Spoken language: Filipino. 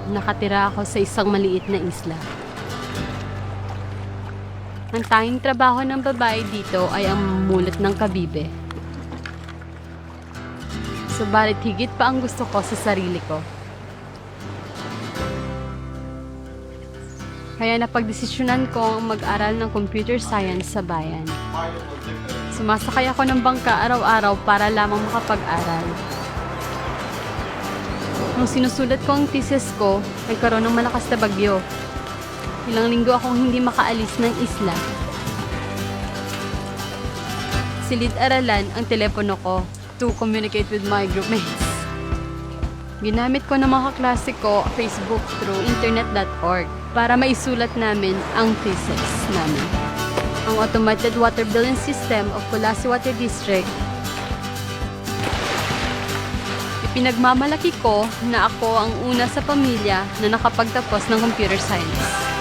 nakatira ako sa isang maliit na isla. Ang tanging trabaho ng babae dito ay ang mulot ng kabibe. Subalit higit pa ang gusto ko sa sarili ko. Kaya napagdesisyonan ko ang mag-aral ng computer science sa bayan. Sumasakay ako ng bangka araw-araw para lamang makapag-aral. Nung sinusulat ko ang thesis ko, nagkaroon ng malakas na bagyo. Ilang linggo akong hindi makaalis ng isla. Silid-aralan ang telepono ko to communicate with my groupmates. Ginamit ko ng mga kaklase ko Facebook through internet.org para maisulat namin ang thesis namin. Ang Automated Water Billing System of Colasi Water District. Ipinagmamalaki ko na ako ang una sa pamilya na nakapagtapos ng computer science.